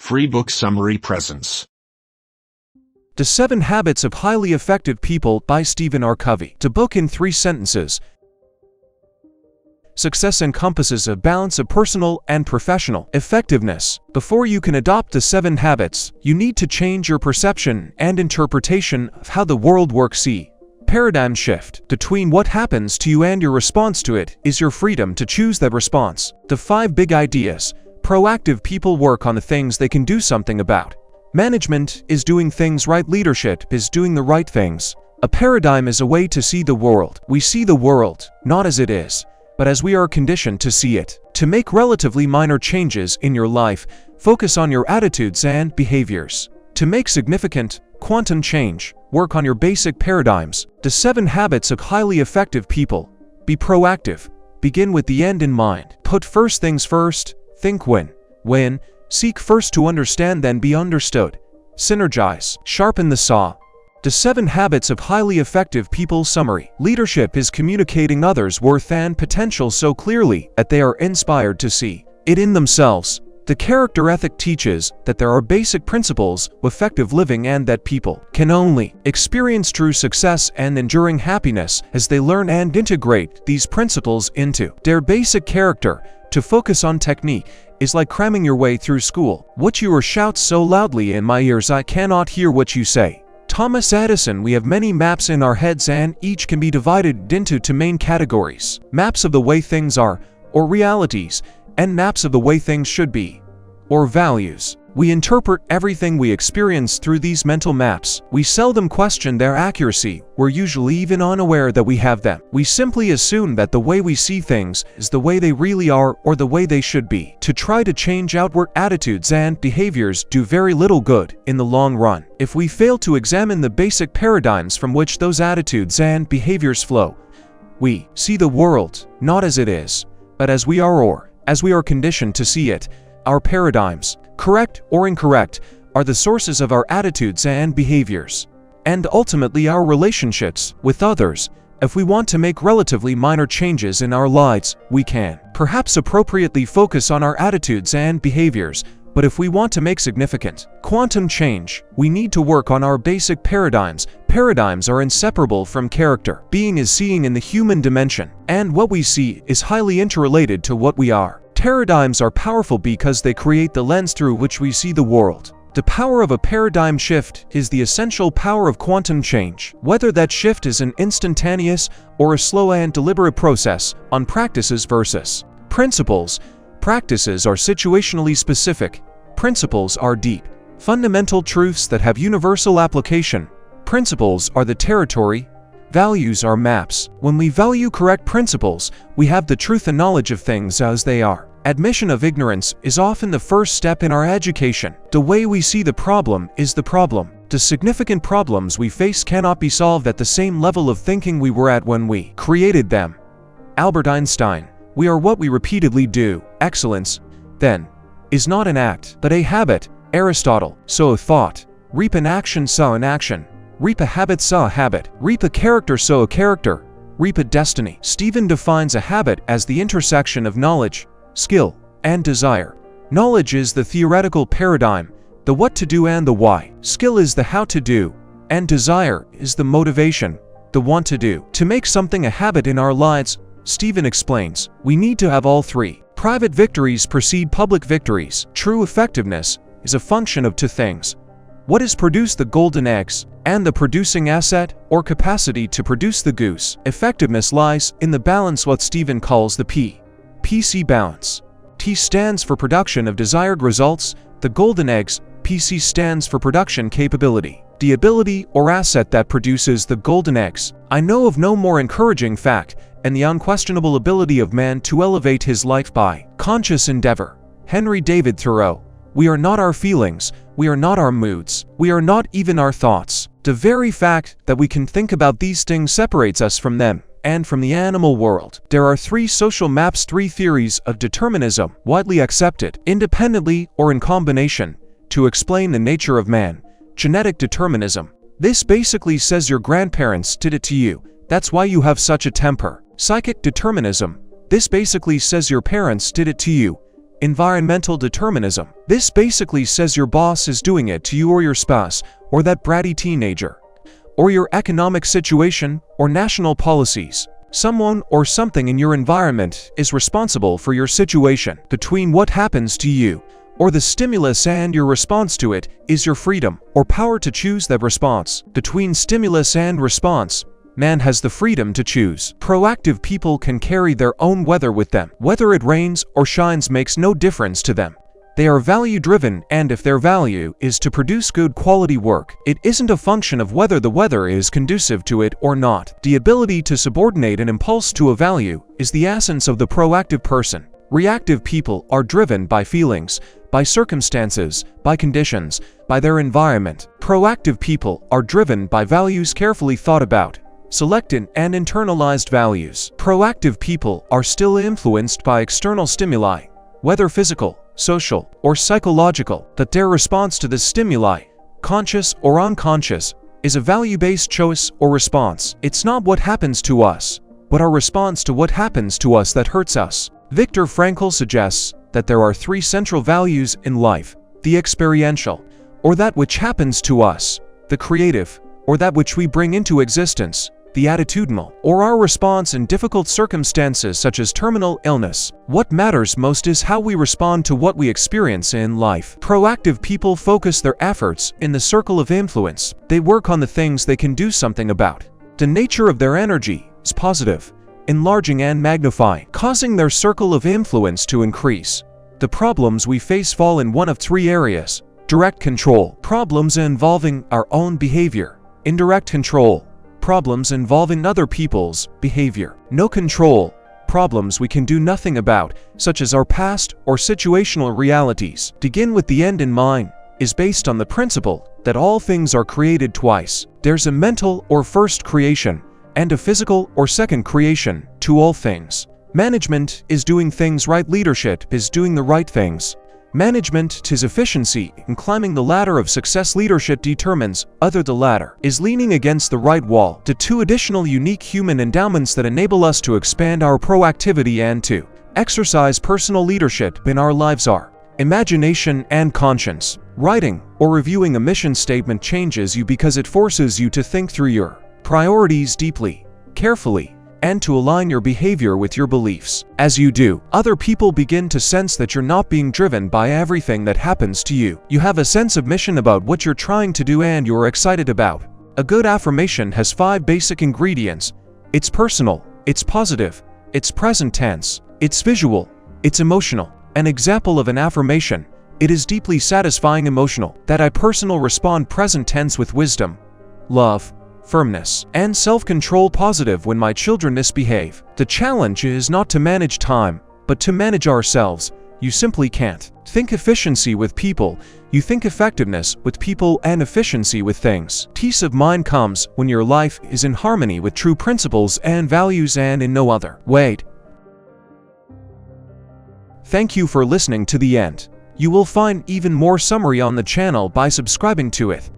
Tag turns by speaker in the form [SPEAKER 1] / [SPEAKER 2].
[SPEAKER 1] Free Book Summary presents
[SPEAKER 2] The 7 Habits of Highly Effective People by Stephen R. Covey. The book in 3 sentences. Success encompasses a balance of personal and professional effectiveness. Before you can adopt the 7 habits, you need to change your perception and interpretation of how the world works. Paradigm shift between what happens to you and your response to it is your freedom to choose that response. The 5 big ideas. Proactive people work on the things they can do something about. Management is doing things right. Leadership is doing the right things. A paradigm is a way to see the world. We see the world not as it is, but as we are conditioned to see it. To make relatively minor changes in your life, focus on your attitudes and behaviors. To make significant quantum change, work on your basic paradigms. The 7 habits of highly effective people. Be proactive. Begin with the end in mind. Put first things first. Think win. Seek first to understand, then be understood. Synergize. Sharpen the saw. The 7 habits of highly effective people. Summary. Leadership is communicating others' worth and potential so clearly that they are inspired to see it in themselves. The character ethic teaches that there are basic principles of effective living and that people can only experience true success and enduring happiness as they learn and integrate these principles into their basic character. To focus on technique is like cramming your way through school. What you shout so loudly in my ears I cannot hear what you say. Thomas Edison. We have many maps in our heads and each can be divided into 2 main categories. Maps of the way things are, or realities, and maps of the way things should be, or values. We interpret everything we experience through these mental maps. We seldom question their accuracy. We're usually even unaware that we have them. We simply assume that the way we see things is the way they really are or the way they should be. To try to change outward attitudes and behaviors do very little good in the long run. If we fail to examine the basic paradigms from which those attitudes and behaviors flow, we see the world not as it is, but as we are or as we are conditioned to see it. Our paradigms, correct or incorrect, are the sources of our attitudes and behaviors, and ultimately our relationships with others. If we want to make relatively minor changes in our lives, we can perhaps appropriately focus on our attitudes and behaviors, but if we want to make significant quantum change, we need to work on our basic paradigms. Paradigms are inseparable from character. Being is seeing in the human dimension, and what we see is highly interrelated to what we are. Paradigms are powerful because they create the lens through which we see the world. The power of a paradigm shift is the essential power of quantum change. Whether that shift is an instantaneous or a slow and deliberate process. On practices versus principles. Practices are situationally specific. Principles are deep, fundamental truths that have universal application. Principles are the territory. Values are maps. When we value correct principles, we have the truth and knowledge of things as they are. Admission of ignorance is often the first step in our education. The way we see the problem is the problem. The significant problems we face cannot be solved at the same level of thinking we were at when we created them. Albert Einstein. We are what we repeatedly do. Excellence, then, is not an act, but a habit. Aristotle. Sow a thought. Reap an action, sow an action. Reap a habit, sow a habit. Reap a character, sow a character. Reap a destiny. Stephen defines a habit as the intersection of knowledge, skill, and desire. Knowledge is the theoretical paradigm, the what to do and the why. Skill is the how to do, and desire is the motivation, the want to do. To make something a habit in our lives, Stephen explains, we need to have all 3. Private victories precede public victories. True effectiveness is a function of 2 things. What is produced, the golden eggs, and the producing asset or capacity to produce the goose. Effectiveness lies in the balance, what Stephen calls the PC balance. T stands for production of desired results. The golden eggs. PC stands for production capability, the ability or asset that produces the golden eggs. I know of no more encouraging fact and the unquestionable ability of man to elevate his life by conscious endeavor. Henry David Thoreau. We are not our feelings, we are not our moods, we are not even our thoughts. The very fact that we can think about these things separates us from them and from the animal world. There are 3 social maps, 3 theories of determinism, widely accepted, independently or in combination, to explain the nature of man. Genetic determinism. This basically says your grandparents did it to you, that's why you have such a temper. Psychic determinism. This basically says your parents did it to you, Environmental determinism. This basically says your boss is doing it to you, or your spouse, or that bratty teenager, or your economic situation, or national policies. Someone or something in your environment is responsible for your situation. Between what happens to you, or the stimulus, and your response to it, is your freedom, or power to choose that response. Between stimulus and response, man has the freedom to choose. Proactive people can carry their own weather with them. Whether it rains or shines makes no difference to them. They are value-driven, and if their value is to produce good quality work, it isn't a function of whether the weather is conducive to it or not. The ability to subordinate an impulse to a value is the essence of the proactive person. Reactive people are driven by feelings, by circumstances, by conditions, by their environment. Proactive people are driven by values carefully thought about, selected and internalized values. Proactive people are still influenced by external stimuli, whether physical, social, or psychological, but their response to the stimuli, conscious or unconscious, is a value-based choice or response. It's not what happens to us, but our response to what happens to us that hurts us. Viktor Frankl suggests that there are three central values in life: the experiential, or that which happens to us; the creative, or that which we bring into existence; the attitudinal, or our response in difficult circumstances such as terminal illness. What matters most is how we respond to what we experience in life. Proactive people focus their efforts in the circle of influence. They work on the things they can do something about. The nature of their energy is positive, enlarging and magnifying, causing their circle of influence to increase. The problems we face fall in one of three areas: direct control, problems involving our own behavior; indirect control, problems involving other people's behavior; no control, problems we can do nothing about, such as our past or situational realities. Begin with the end in mind is based on the principle that all things are created twice. There's a mental or first creation, and a physical or second creation to all things. Management is doing things right. Leadership is doing the right things. Management is efficiency in climbing the ladder of success. Leadership determines whether the ladder is leaning against the right wall. The two additional unique human endowments that enable us to expand our proactivity and to exercise personal leadership in our lives are imagination and conscience. Writing or reviewing a mission statement changes you because it forces you to think through your priorities deeply, carefully, and to align your behavior with your beliefs. As you do, other people begin to sense that you're not being driven by everything that happens to you. You have a sense of mission about what you're trying to do and you're excited about. A good affirmation has 5 basic ingredients. It's personal, it's positive, it's present tense, it's visual, it's emotional. An example of an affirmation: it is deeply satisfying. Emotional, that I personal respond. Present tense with wisdom, love, firmness, and self-control. Positive, when my children misbehave. The challenge is not to manage time, but to manage ourselves. You simply can't think efficiency with people. You think effectiveness with people and efficiency with things. Peace of mind comes when your life is in harmony with true principles and values and in no other way. Thank you for listening to the end. You will find even more summary on the channel by subscribing to it.